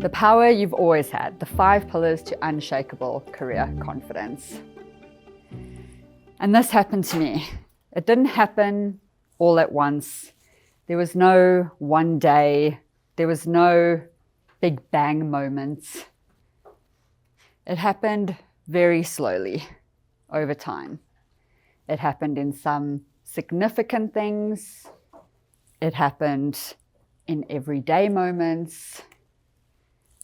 The power you've always had, the 5 pillars to unshakable career confidence. And this happened to me. It didn't happen all at once. There was no one day. There was no big bang moments. It happened very slowly over time. It happened in some significant things. It happened in everyday moments.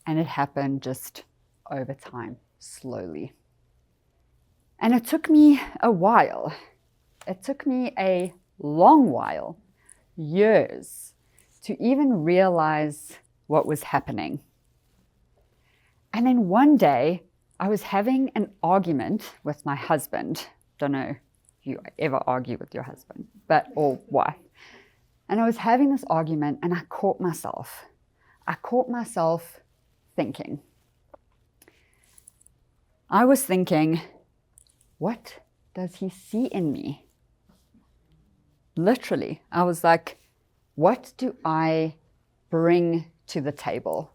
And it happened just over time, slowly. And it took me a while. It took me a long while, years, to even realize what was happening. And then one day, I was having an argument with my husband. Don't know if you ever argue with your husband, or wife. And I was having this argument and I caught myself. Thinking. I was thinking, what does he see in me? Literally, I was like, what do I bring to the table?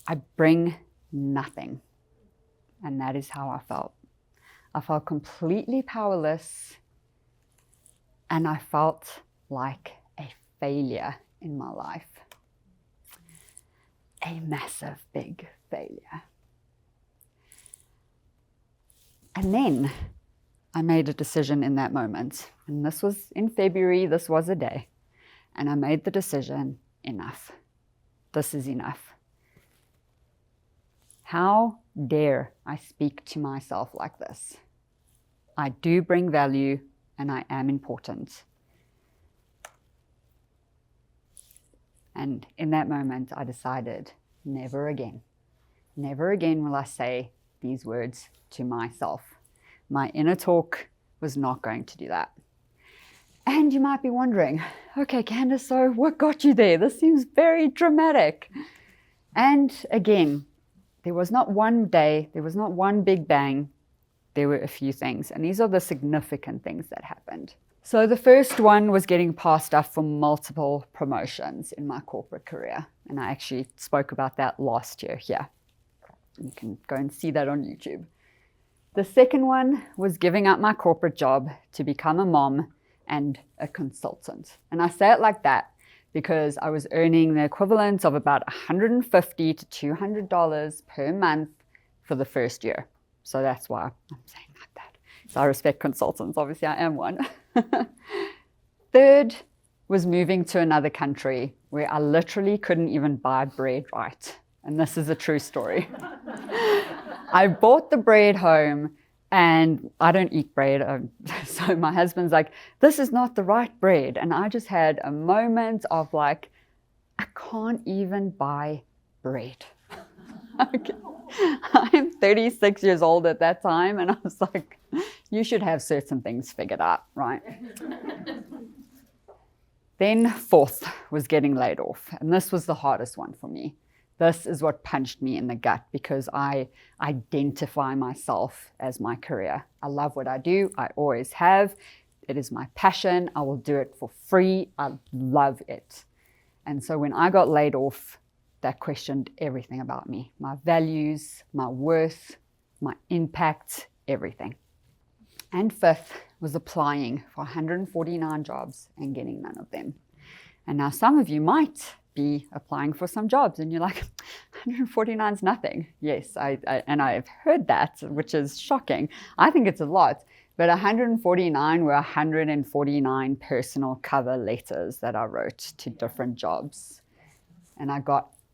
I bring nothing. And that is how I felt. I felt completely powerless, and I felt like a failure in my life. A massive, big failure. And then I made a decision in that moment. And this was in February, this was a day. And I made the decision, enough. This is enough. How dare I speak to myself like this? I do bring value and I am important. And in that moment, I decided, never again. Never again will I say these words to myself. My inner talk was not going to do that. And you might be wondering, okay, Candace, so what got you there? This seems very dramatic. And again, there was not one day, there was not one big bang. There were a few things. And these are the significant things that happened. So the first one was getting passed up for multiple promotions in my corporate career. And I actually spoke about that last year here. You can go and see that on YouTube. The second one was giving up my corporate job to become a mom and a consultant. And I say it like that because I was earning the equivalent of about $150 to $200 per month for the first year. So that's why I'm saying like that. So I respect consultants. Obviously, I am one. Third was moving to another country where I literally couldn't even buy bread right. And this is a true story. I bought the bread home and I don't eat bread. So my husband's like, this is not the right bread. And I just had a moment of like, I can't even buy bread. Okay. I'm 36 years old at that time. And I was like, you should have certain things figured out, right? Then fourth was getting laid off. And this was the hardest one for me. This is what punched me in the gut because I identify myself as my career. I love what I do. I always have. It is my passion. I will do it for free. I love it. And so when I got laid off, that questioned everything about me. My values, my worth, my impact, everything. And fifth was applying for 149 jobs and getting none of them. And now some of you might be applying for some jobs and you're like, 149 is nothing. Yes, and I've heard that, which is shocking. I think it's a lot, but 149 were 149 personal cover letters that I wrote to different jobs.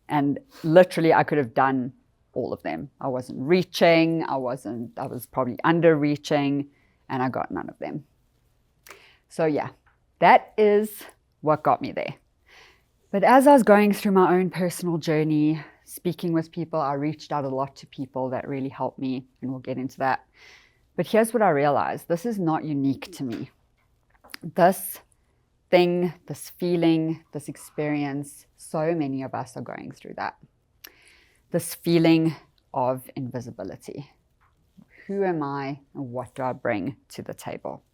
And literally I could have done all of them. I wasn't reaching, I was probably under reaching, and I got none of them. So yeah, that is what got me there. But as I was going through my own personal journey, speaking with people, I reached out a lot to people that really helped me, and we'll get into that. But here's what I realized. This is not unique to me. This thing, this feeling, this experience, so many of us are going through that. This feeling of invisibility. Who am I and what do I bring to the table?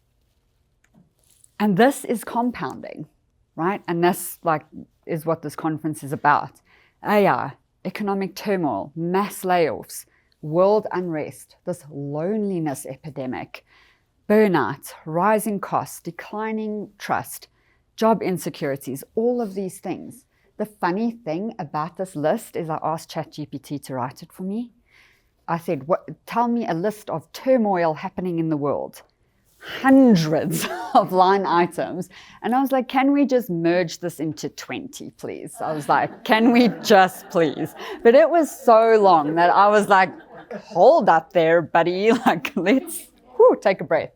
And this is compounding, right? And that's is what this conference is about. AI, economic turmoil, mass layoffs, world unrest, this loneliness epidemic, burnout, rising costs, declining trust, job insecurities, all of these things. The funny thing about this list is I asked ChatGPT to write it for me. I said, tell me a list of turmoil happening in the world. Hundreds of line items. And I was like, can we just merge this into 20, please? I was like, can we just please? But it was so long that I was like, hold up there, buddy. Like, let's take a breath.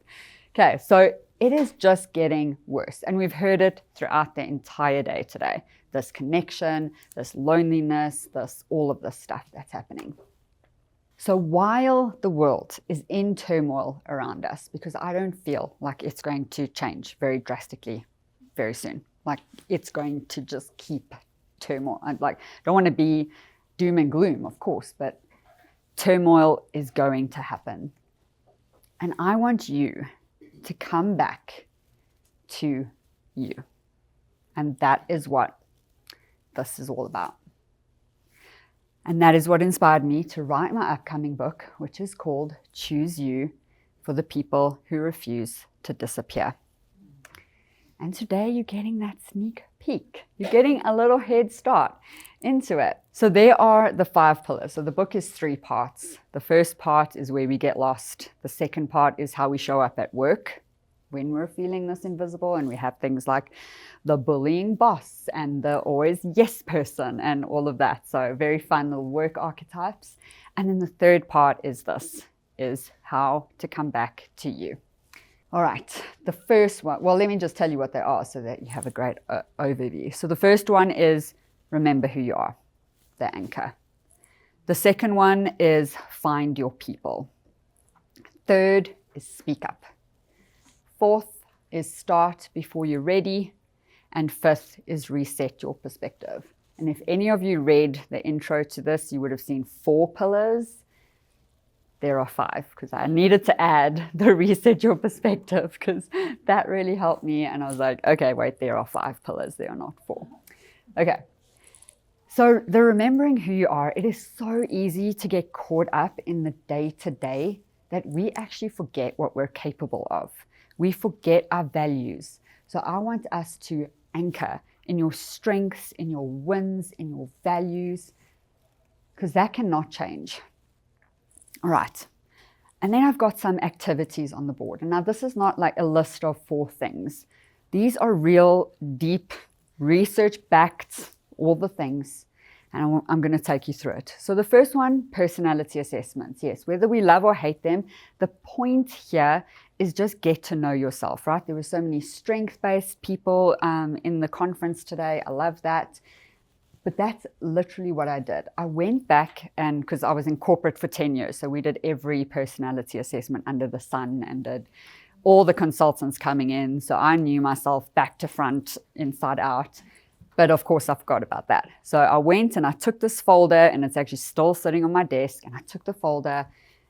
Okay, so it is just getting worse. And we've heard it throughout the entire day today. This connection, this loneliness, all of this stuff that's happening. So while the world is in turmoil around us, because I don't feel like it's going to change very drastically very soon, like it's going to just keep turmoil. I don't want to be doom and gloom, of course, but turmoil is going to happen. And I want you to come back to you. And that is what this is all about. And that is what inspired me to write my upcoming book, which is called Choose You for the People Who Refuse to Disappear. And today you're getting that sneak peek. You're getting a little head start into it. So there are the 5 pillars. So the book is 3 parts. The first part is where we get lost. The second part is how we show up at work when we're feeling this invisible, and we have things like the bullying boss and the always yes person and all of that. So very fun little work archetypes. And then the third part is how to come back to you. All right, the first one, well, let me just tell you what they are so that you have a great overview. So the first one is remember who you are, the anchor. The second one is find your people. Third is speak up. Fourth is start before you're ready. And fifth is reset your perspective. And if any of you read the intro to this, you would have seen 4 pillars. There are 5, because I needed to add the reset your perspective, because that really helped me. And I was like, okay, wait, there are 5 pillars. There are not 4. Okay. So the remembering who you are, it is so easy to get caught up in the day-to-day that we actually forget what we're capable of. We forget our values. So I want us to anchor in your strengths, in your wins, in your values, because that cannot change. All right. And then I've got some activities on the board. And now this is not like a list of 4 things. These are real, deep, research-backed, all the things. And I'm going to take you through it. So the first one, personality assessments. Yes, whether we love or hate them, the point here is just get to know yourself, right? There were so many strength-based people in the conference today. I love that. But that's literally what I did. I went back, and because I was in corporate for 10 years, so we did every personality assessment under the sun and did all the consultants coming in. So I knew myself back to front, inside out. But of course, I forgot about that. So I went and I took this folder, and it's actually still sitting on my desk. And I took the folder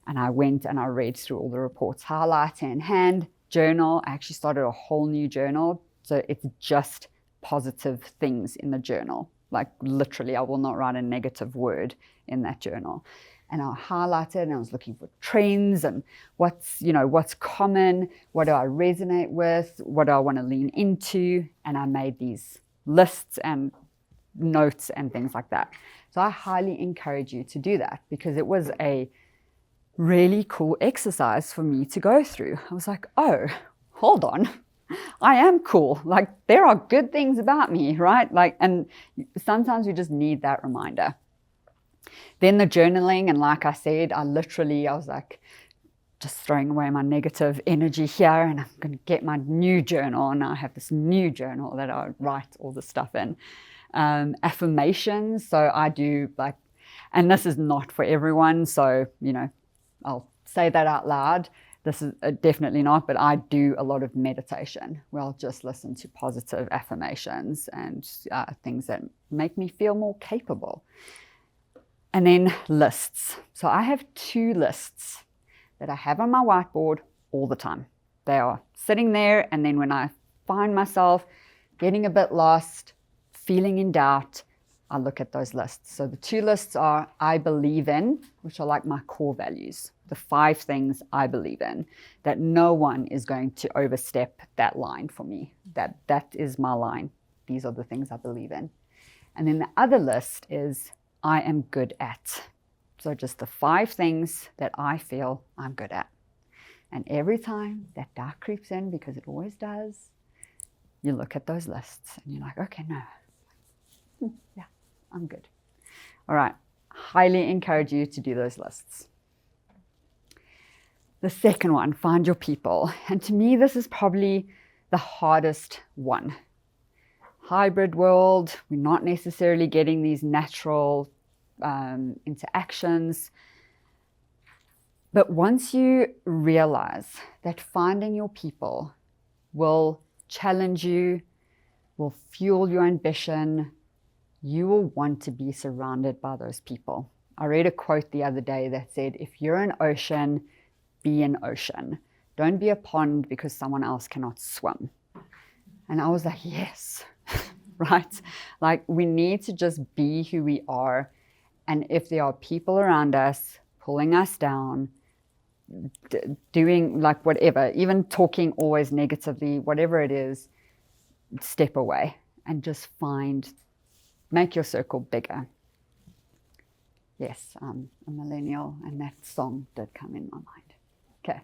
and I went and I read through all the reports, highlighter in hand, journal. I actually started a whole new journal. So it's just positive things in the journal. Like literally, I will not write a negative word in that journal. And I highlighted and I was looking for trends and what's common, what do I resonate with, what do I want to lean into. And I made these lists and notes and things like that. So I highly encourage you to do that, because it was a really cool exercise for me to go through. I was like, oh, hold on. I am cool. Like, there are good things about me, right? Like, and sometimes we just need that reminder. Then the journaling, and like I said, I was like, just throwing away my negative energy here, and I'm going to get my new journal. And I have this new journal that I write all the stuff in. Affirmations. So I do and this is not for everyone. So, I'll say that out loud. This is definitely not, but I do a lot of meditation where I'll just listen to positive affirmations and things that make me feel more capable. And then lists. So I have 2 lists that I have on my whiteboard all the time. They are sitting there, and then when I find myself getting a bit lost, feeling in doubt, I look at those lists. So the 2 lists are I believe in, which are like my core values, the 5 things I believe in, that no one is going to overstep that line for me. That is my line. These are the things I believe in. And then the other list is I am good at. So just the 5 things that I feel I'm good at. And every time that doubt creeps in, because it always does, you look at those lists and you're like, okay, no, yeah, I'm good. All right, highly encourage you to do those lists. The second one, find your people. And to me, this is probably the hardest one. Hybrid world, we're not necessarily getting these natural interactions. But once you realize that finding your people will challenge you, will fuel your ambition, you will want to be surrounded by those people. I read a quote the other day that said, if you're an ocean, be an ocean. Don't be a pond because someone else cannot swim. And I was like, yes, right? Like, we need to just be who we are. And if there are people around us pulling us down, doing like whatever, even talking always negatively, whatever it is, step away and just make your circle bigger. Yes, I'm a millennial, and that song did come in my mind. Okay.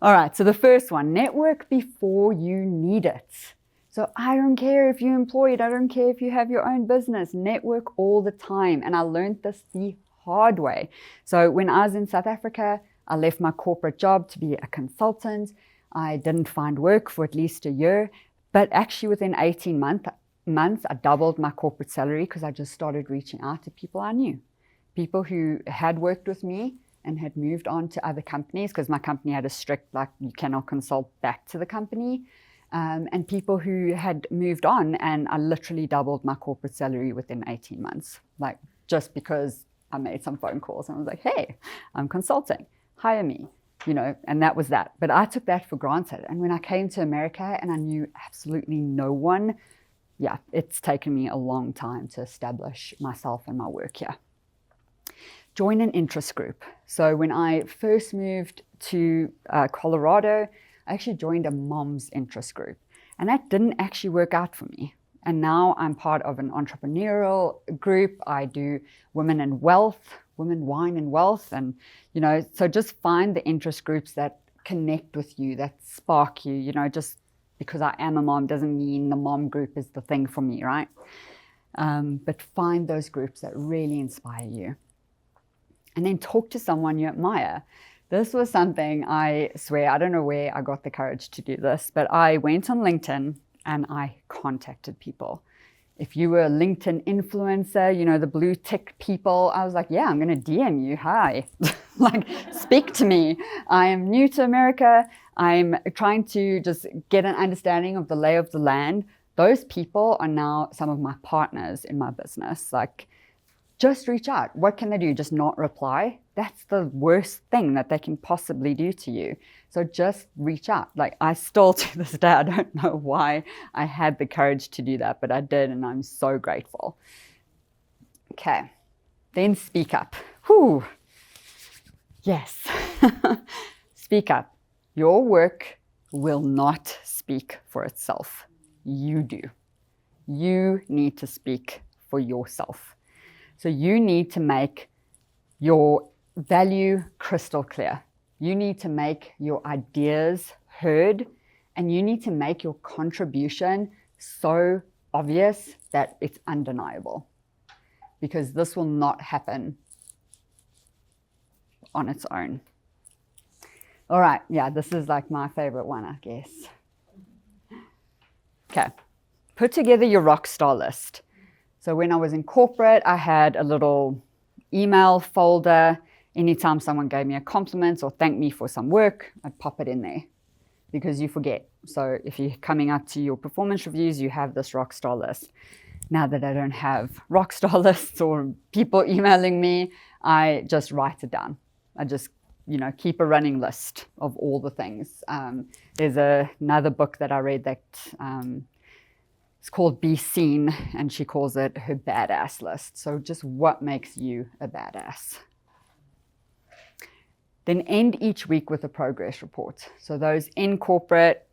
All right, so the first one, network before you need it. So I don't care if you're employed, I don't care if you have your own business, network all the time. And I learned this the hard way. So when I was in South Africa, I left my corporate job to be a consultant. I didn't find work for at least a year, but actually within 18 months, I doubled my corporate salary because I just started reaching out to people I knew. People who had worked with me and had moved on to other companies, because my company had a strict, like, you cannot consult back to the company. And people who had moved on, and I literally doubled my corporate salary within 18 months, like, just because I made some phone calls and I was like, hey, I'm consulting, hire me, and that was that. But I took that for granted. And when I came to America and I knew absolutely no one, yeah, it's taken me a long time to establish myself and my work here. Join an interest group. So when I first moved to Colorado, I actually joined a mom's interest group, and that didn't actually work out for me. And now I'm part of an entrepreneurial group. I do women and wealth, women, wine and wealth. And, so just find the interest groups that connect with you, that spark you, just because I am a mom doesn't mean the mom group is the thing for me, right? But find those groups that really inspire you. And then talk to someone you admire. This was something, I swear, I don't know where I got the courage to do this, but I went on LinkedIn and I contacted people. If you were a LinkedIn influencer, the blue tick people, I was like, yeah, I'm going to DM you. Hi, like, speak to me. I am new to America. I'm trying to just get an understanding of the lay of the land. Those people are now some of my partners in my business. Like, just reach out. What can they do? Just not reply? That's the worst thing that they can possibly do to you. So just reach out. Like, I still, to this day, I don't know why I had the courage to do that, but I did, and I'm so grateful. Okay, then speak up. Whew. Yes. Speak up. Your work will not speak for itself. You do. You need to speak for yourself. So you need to make your value crystal clear. You need to make your ideas heard, and you need to make your contribution so obvious that it's undeniable, because this will not happen on its own. All right, yeah, this is like my favorite one, I guess. Okay, put together your rock star list. So when I was in corporate, I had a little email folder. Anytime someone gave me a compliment or thanked me for some work, I'd pop it in there, because you forget. So if you're coming up to your performance reviews, you have this rock star list. Now that I don't have rock star lists or people emailing me, I just write it down. I just, keep a running list of all the things. There's another book that I read that It's called Be Seen, and she calls it her badass list. So just what makes you a badass? Then end each week with a progress report. So those in corporate,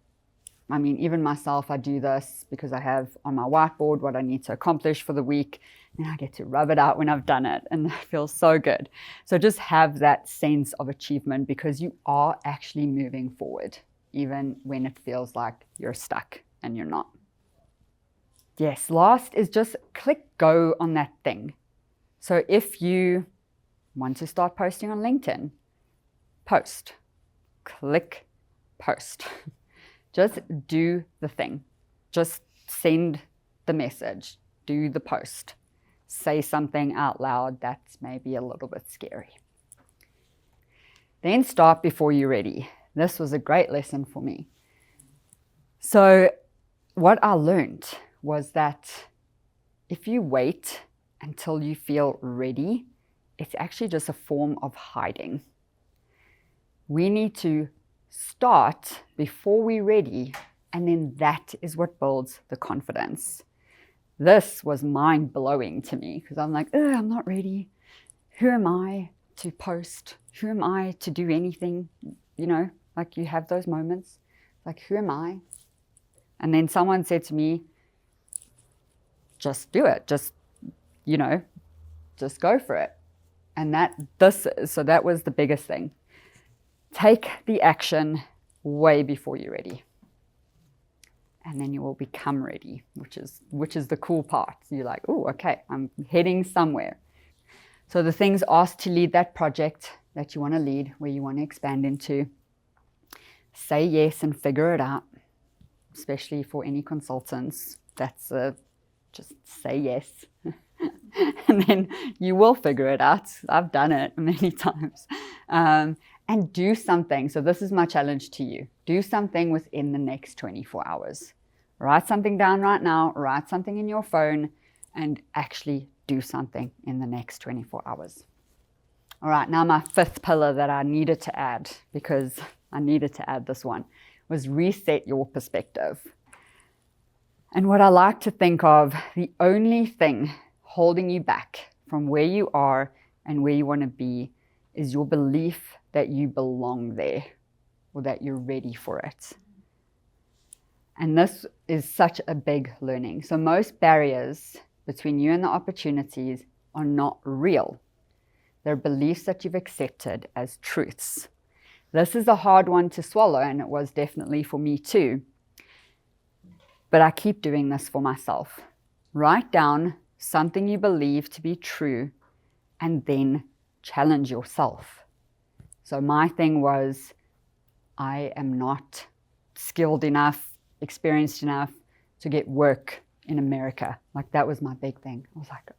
I mean, even myself, I do this because I have on my whiteboard what I need to accomplish for the week, and I get to rub it out when I've done it, and it feels so good. So just have that sense of achievement because you are actually moving forward, even when it feels like you're stuck and you're not. Yes, last is just click go on that thing. So if you want to start posting on LinkedIn, post, click post. Just do the thing. Just send the message, do the post. Say something out loud that's maybe a little bit scary. Then start before you're ready. This was a great lesson for me. So what I learned was that if you wait until you feel ready, it's actually just a form of hiding. We need to start before we're ready, and then that is what builds the confidence. This was mind-blowing to me because I'm like, oh, I'm not ready. Who am I to post? Who am I to do anything? You know, like you have those moments. Like, who am I? And then someone said to me, just do it. Just, you know, just go for it. And that was the biggest thing. Take the action way before you're ready. And then you will become ready, which is the cool part. You're like, oh, okay, I'm heading somewhere. So the things asked to lead that project that you want to lead, where you want to expand into, say yes and figure it out, especially for any consultants. That's just say yes. And then you will figure it out. I've done it many times. And do something. So this is my challenge to you. Do something within the next 24 hours. Write something down right now, write something in your phone, and actually do something in the next 24 hours. All right, now my fifth pillar that I needed to add, because I needed to add this one, was reset your perspective. And what I like to think of, the only thing holding you back from where you are and where you want to be is your belief that you belong there or that you're ready for it. And this is such a big learning. So most barriers between you and the opportunities are not real. They're beliefs that you've accepted as truths. This is a hard one to swallow, and it was definitely for me too. But I keep doing this for myself. Write down something you believe to be true and then challenge yourself. So my thing was, I am not skilled enough, experienced enough to get work in America. Like that was my big thing. I was like,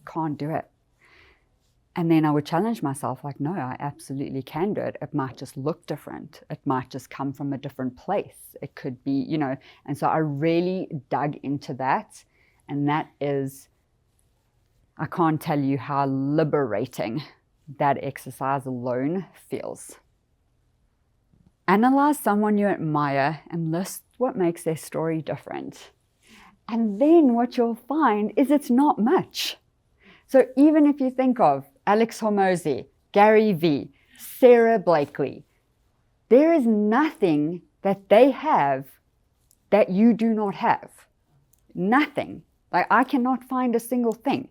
can't do it. And then I would challenge myself like, no, I absolutely can do it. It might just look different. It might just come from a different place. It could be, you know, and so I really dug into that. And that is, I can't tell you how liberating that exercise alone feels. Analyze someone you admire and list what makes their story different. And then what you'll find is it's not much. So even if you think of Alex Hormozi, Gary Vee, Sarah Blakely, there is nothing that they have that you do not have. Nothing. Like I cannot find a single thing.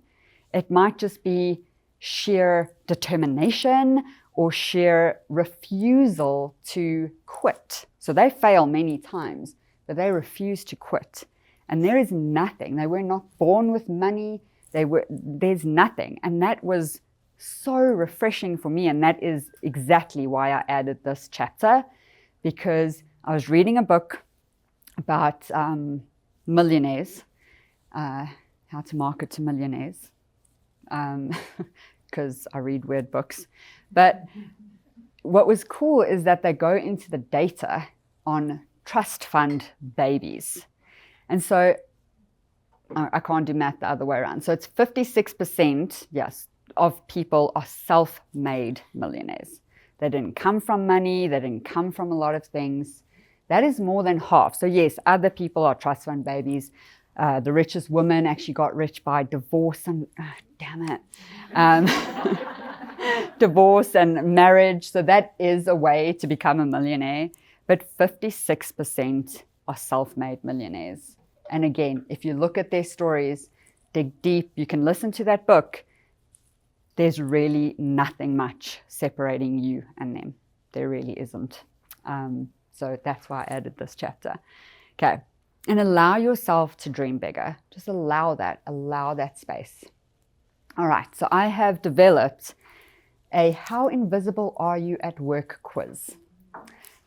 It might just be sheer determination or sheer refusal to quit. So they fail many times, but they refuse to quit. And there is nothing. They were not born with money. There's nothing. And that was so refreshing for me. And that is exactly why I added this chapter, because I was reading a book about millionaires, how to market to millionaires, because I read weird books. But what was cool is that they go into the data on trust fund babies. And so I can't do math the other way around. So it's 56%, yes, of people are self-made millionaires. They didn't come from money. They didn't come from a lot of things. That is more than half. So yes, other people are trust fund babies. The richest woman actually got rich by divorce and, damn it, divorce and marriage. So that is a way to become a millionaire. But 56% are self-made millionaires. And again, if you look at their stories, dig deep, you can listen to that book. There's really nothing much separating you and them. There really isn't. So that's why I added this chapter. Okay. And allow yourself to dream bigger. Just allow that space. All right. So I have developed a How Invisible Are You at Work quiz.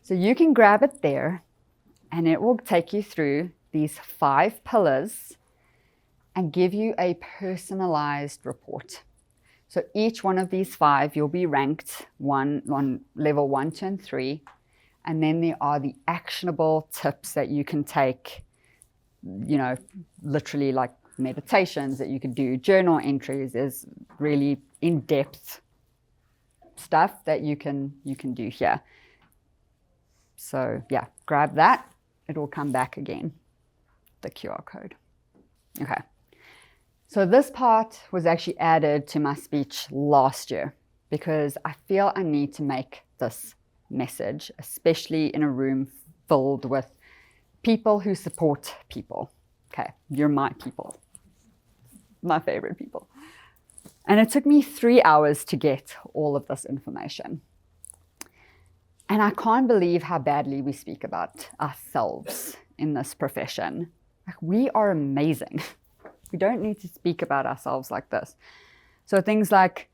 So you can grab it there and it will take you through these 5 pillars and give you a personalized report. So each one of these 5, you'll be ranked on level 1, 2, and 3. And then there are the actionable tips that you can take, literally like meditations that you could do, journal entries. There's really in-depth stuff that you can do here. So yeah, grab that. It will come back again, the QR code. Okay. So this part was actually added to my speech last year because I feel I need to make this message, especially in a room filled with people who support people. Okay, you're my people, my favorite people. And it took me 3 hours to get all of this information. And I can't believe how badly we speak about ourselves in this profession. Like, we are amazing. We don't need to speak about ourselves like this. So things like,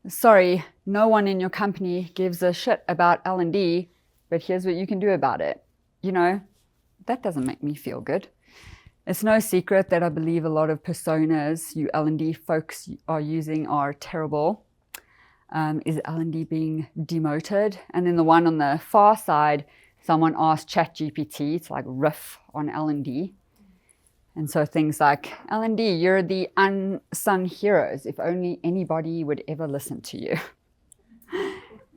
sorry, no one in your company gives a shit about L&D, but here's what you can do about it. That doesn't make me feel good. It's no secret that I believe a lot of personas you L&D folks are using are terrible. Is L&D being demoted? And then the one on the far side, someone asked ChatGPT to riff on L&D. And so things like, L&D, you're the unsung heroes. If only anybody would ever listen to you.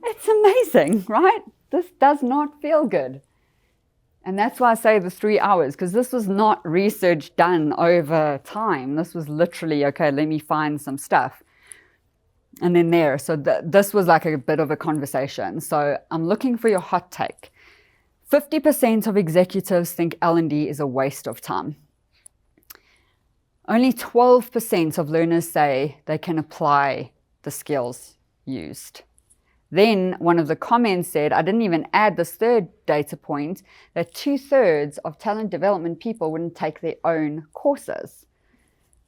It's amazing, right? This does not feel good. And that's why I say the 3 hours, because this was not research done over time. This was literally, okay, let me find some stuff. And then there, so this was like a bit of a conversation. So I'm looking for your hot take. 50% of executives think L&D is a waste of time. Only 12% of learners say they can apply the skills used. Then one of the comments said, I didn't even add this third data point, that 2/3 of talent development people wouldn't take their own courses.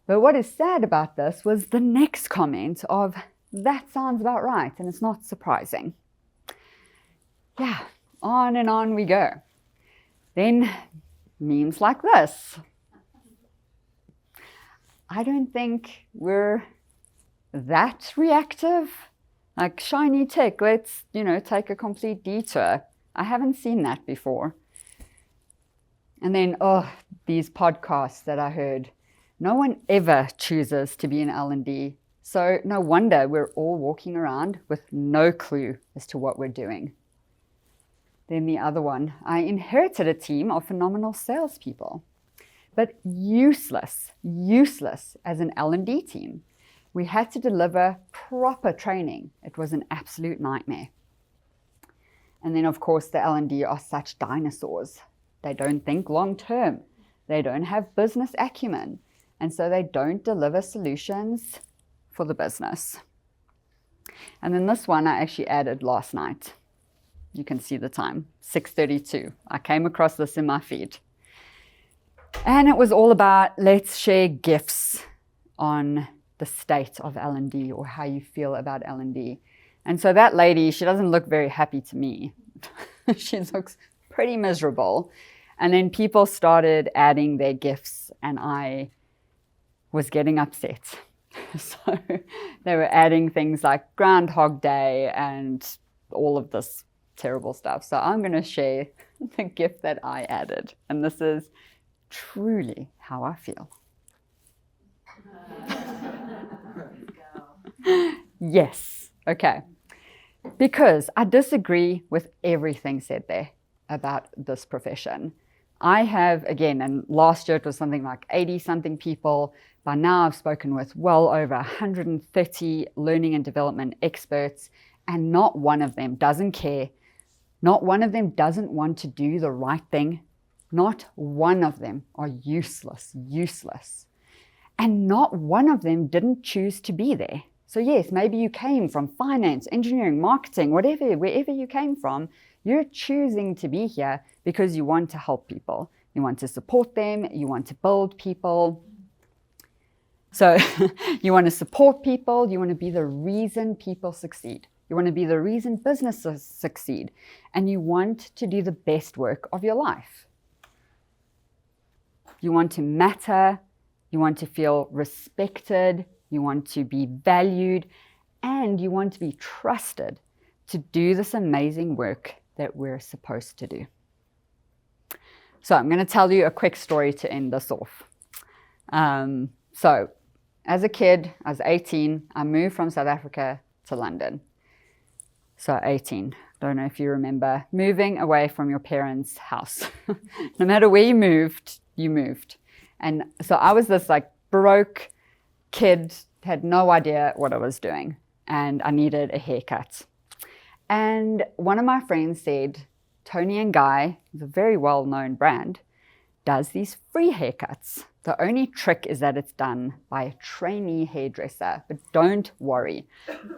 But what is sad about this was the next comment of, that sounds about right, and it's not surprising. Yeah, on and on we go. Then memes like this. I don't think we're that reactive. Like, shiny tech, let's, take a complete detour. I haven't seen that before. And then, these podcasts that I heard. No one ever chooses to be in L&D. So no wonder we're all walking around with no clue as to what we're doing. Then the other one, I inherited a team of phenomenal salespeople, but useless as an L&D team. We had to deliver proper training. It was an absolute nightmare. And then, of course, the L&D are such dinosaurs. They don't think long term. They don't have business acumen. And so they don't deliver solutions for the business. And then this one I actually added last night. You can see the time, 6:32. I came across this in my feed. And it was all about, let's share gifts on the state of L&D or how you feel about L&D. And so that lady, she doesn't look very happy to me. She looks pretty miserable. And then people started adding their gifts and I was getting upset. So they were adding things like Groundhog Day and all of this terrible stuff. So I'm going to share the gift that I added. And this is truly how I feel. Yes. Okay. Because I disagree with everything said there. about this profession. I have, again, and last year it was something like 80 something people. By now I've spoken with well over 130 learning and development experts, and not one of them doesn't care. Not one of them doesn't want to do the right thing. Not one of them are useless. And not one of them didn't choose to be there. So yes, maybe you came from finance, engineering, marketing, wherever you came from, you're choosing to be here because you want to help people. You want to support them. You want to build people. So you want to support people. You want to be the reason people succeed. You want to be the reason businesses succeed. And you want to do the best work of your life. You want to matter. You want to feel respected. You want to be valued. And you want to be trusted to do this amazing work that we're supposed to do. So I'm going to tell you a quick story to end this off. So as a kid, I was 18. I moved from South Africa to London. So 18. Don't know if you remember moving away from your parents' house. No matter where you moved. And so I was this like broke kid, had no idea what I was doing, and I needed a haircut. And one of my friends said, Tony and Guy, the very well-known brand, does these free haircuts. The only trick is that it's done by a trainee hairdresser, but don't worry.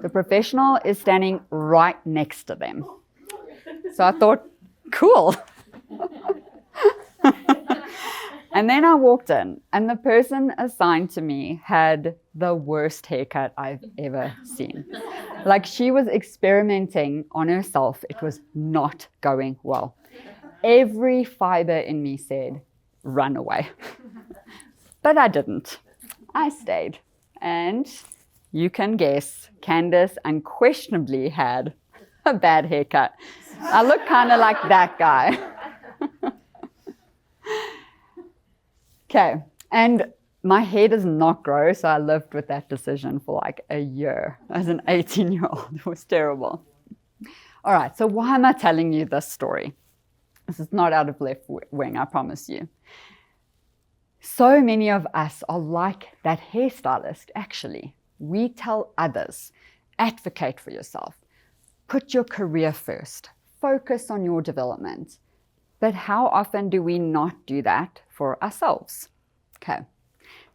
The professional is standing right next to them. So I thought, cool. And then I walked in, and the person assigned to me had the worst haircut I've ever seen. Like, she was experimenting on herself. It was not going well. Every fiber in me said, run away. But I didn't. I stayed. And you can guess, Candace unquestionably had a bad haircut. I look kind of like that guy. Okay, and my hair does not grow, so I lived with that decision for like a year as an 18-year-old. It was terrible. All right, so why am I telling you this story? This is not out of left wing, I promise you. So many of us are like that hairstylist, actually. We tell others, advocate for yourself, put your career first, focus on your development. But how often do we not do that for ourselves? Okay,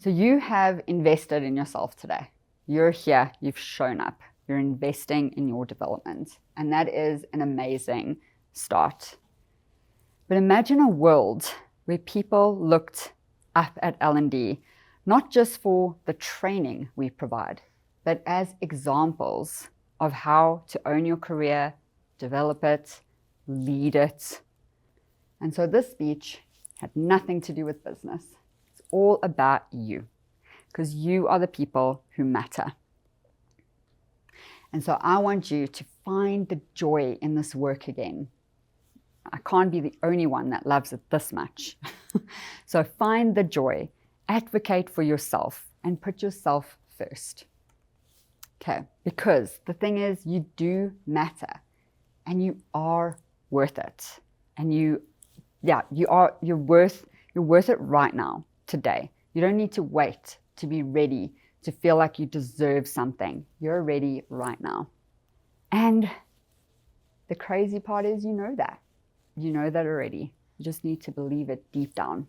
so you have invested in yourself today. You're here, you've shown up, you're investing in your development, and that is an amazing start. But imagine a world where people looked up at L&D, not just for the training we provide, but as examples of how to own your career, develop it, lead it. And so this speech had nothing to do with business. It's all about you, because you are the people who matter. And so I want you to find the joy in this work again. I can't be the only one that loves it this much. So find the joy, advocate for yourself, and put yourself first. Okay, because the thing is, you do matter, and you are worth it. And you're worth it right now, today. You don't need to wait to be ready, to feel like you deserve something. You're ready right now. And the crazy part is, you know that. You know that already. You just need to believe it deep down.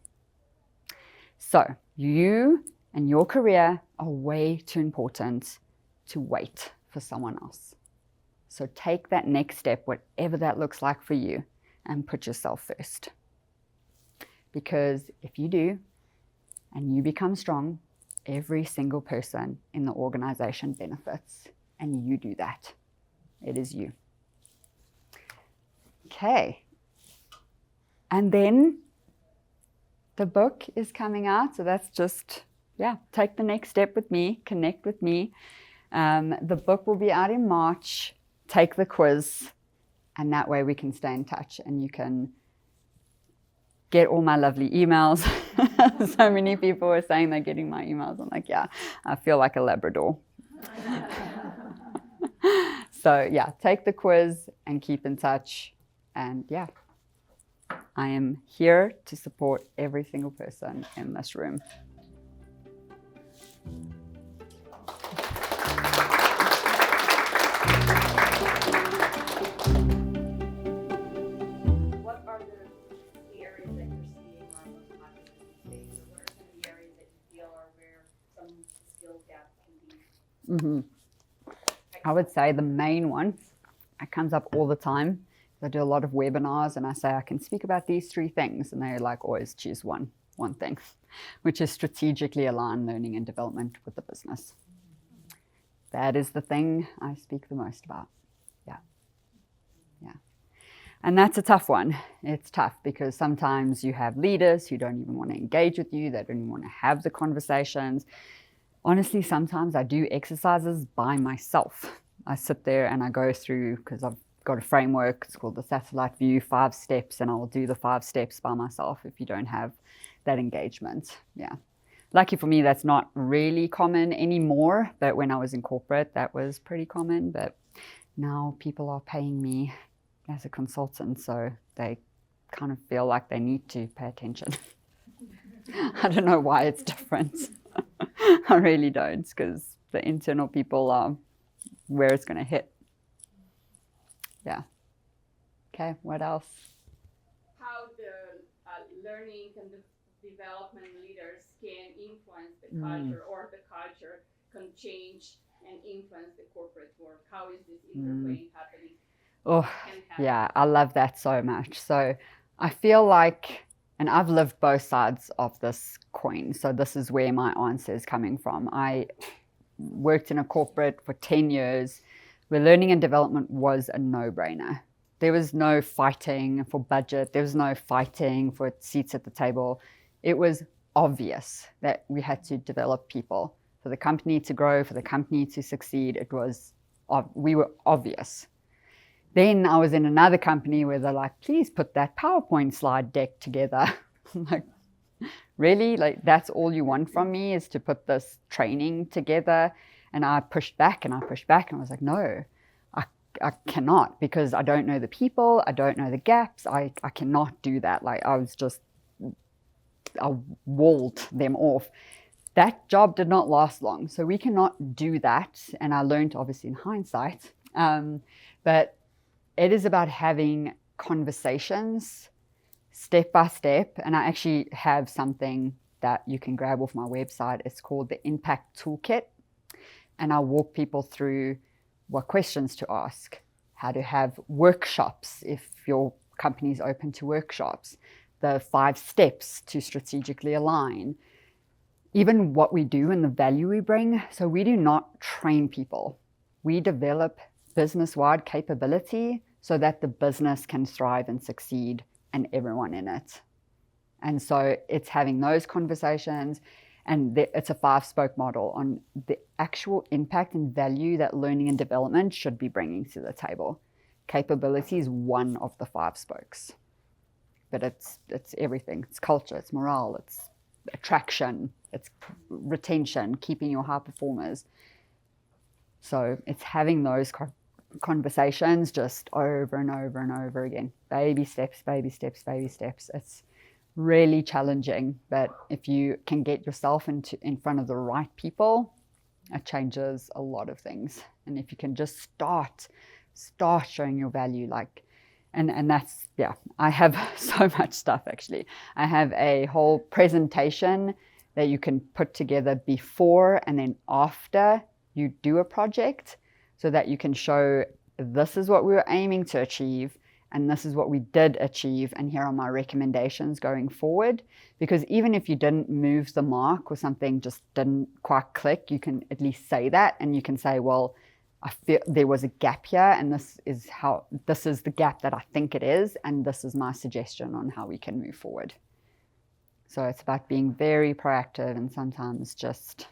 So you and your career are way too important to wait for someone else. So take that next step, whatever that looks like for you, and put yourself first. Because if you do, and you become strong, every single person in the organization benefits, and you do that. It is you. Okay. And then the book is coming out, so that's just, take the next step with me, connect with me. The book will be out in March. Take the quiz, and that way we can stay in touch, and you can get all my lovely emails. So many people are saying they're getting my emails. I'm like, yeah, I feel like a Labrador. So take the quiz and keep in touch, and I am here to support every single person in this room. What are the areas that you're seeing are most popular these days? Or what are some of the areas that you feel are where some skill gaps can be? I would say the main one, it comes up all the time. I do a lot of webinars and I say I can speak about these 3 things, and they like always choose one thing, which is strategically align learning and development with the business. That is the thing I speak the most about. Yeah. And that's a tough one. It's tough because sometimes you have leaders who don't even want to engage with you. They don't even want to have the conversations. Honestly, sometimes I do exercises by myself. I sit there and I go through, because I've got a framework, it's called the satellite view, 5 steps, and I'll do the 5 steps by myself if you don't have that engagement. Yeah. Lucky for me, that's not really common anymore, but when I was in corporate, that was pretty common. But now people are paying me as a consultant, so they kind of feel like they need to pay attention. I don't know why it's different. I really don't, because the internal people are where it's going to hit. Yeah. Okay, what else? How the learning and the development leaders can influence the culture, or the culture can change and influence the corporate work. How is this interplay happening? Oh, yeah, I love that so much. So I feel like, and I've lived both sides of this coin, so this is where my answer is coming from. I worked in a corporate for 10 years where learning and development was a no-brainer. There was no fighting for budget. There was no fighting for seats at the table. It was obvious that we had to develop people for the company to grow, for the company to succeed. We were obvious. Then I was in another company where they're like, please put that PowerPoint slide deck together. I'm like, really? Like, that's all you want from me is to put this training together? And I pushed back and I pushed back and I was like, no, I cannot, because I don't know the people. I don't know the gaps. I cannot do that. Like, I walled them off. That job did not last long. So we cannot do that. And I learned, obviously, in hindsight. But it is about having conversations step by step. And I actually have something that you can grab off my website. It's called the Impact Toolkit. And I walk people through what questions to ask, how to have workshops if your company is open to workshops, the 5 steps to strategically align, even what we do and the value we bring. So we do not train people. We develop business-wide capability so that the business can thrive and succeed and everyone in it. And so it's having those conversations, and it's a 5-spoke model on the actual impact and value that learning and development should be bringing to the table. Capability is one of the 5 spokes, but it's everything. It's culture, it's morale, it's attraction, it's retention, keeping your high performers. So it's having those conversations just over and over and over again. Baby steps, baby steps, baby steps. It's really challenging, but if you can get yourself in front of the right people, it changes a lot of things. And if you can just start showing your value, like, and that's, yeah, I have so much stuff actually. I have a whole presentation that you can put together before and then after you do a project, so that you can show this is what we were aiming to achieve, and this is what we did achieve, and here are my recommendations going forward. Because even if you didn't move the mark or something just didn't quite click, you can at least say that, and you can say, well, I feel there was a gap here, and this is the gap that I think it is, and this is my suggestion on how we can move forward. So it's about being very proactive, and sometimes just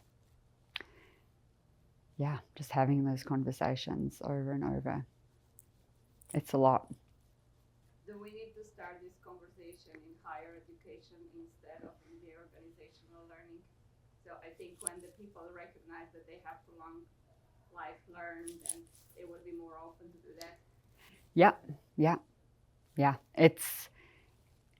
having those conversations over and over. It's a lot. Do we need to start this conversation in higher education instead of in the organizational learning? So I think when the people recognize that they have to long life learn, then they would be more open to do that. Yeah.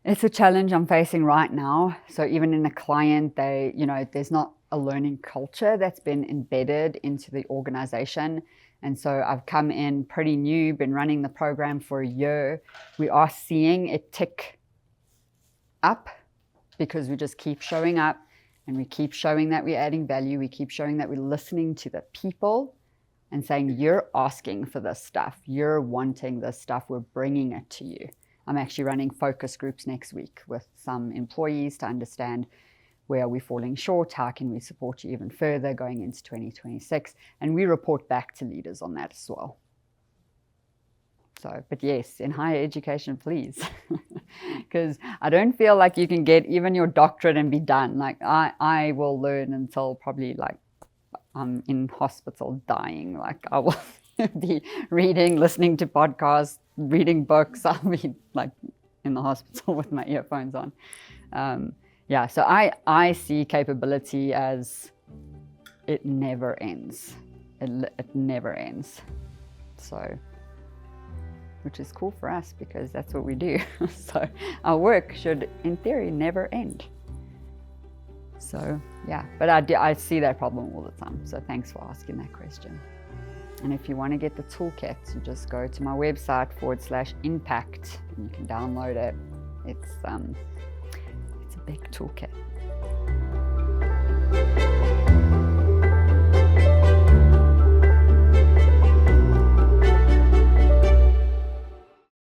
It's a challenge I'm facing right now. So even in a client, there's not a learning culture that's been embedded into the organization. And so I've come in pretty new, been running the program for a year. We are seeing it tick up because we just keep showing up and we keep showing that we're adding value. We keep showing that we're listening to the people and saying, you're asking for this stuff. You're wanting this stuff. We're bringing it to you. I'm actually running focus groups next week with some employees to understand where are we falling short, how can we support you even further going into 2026, and we report back to leaders on that as well. So, but yes, in higher education, please, because I don't feel like you can get even your doctorate and be done. Like I will learn until probably like I'm in hospital dying. Like I will be reading, listening to podcasts, reading books. I'll be like in the hospital with my earphones on. Yeah, so I see capability as it never ends. It never ends. So, which is cool for us because that's what we do. So our work should, in theory, never end. So yeah, but I see that problem all the time. So thanks for asking that question. And if you want to get the toolkit, you just go to my website /impact and you can download it. It's a big toolkit.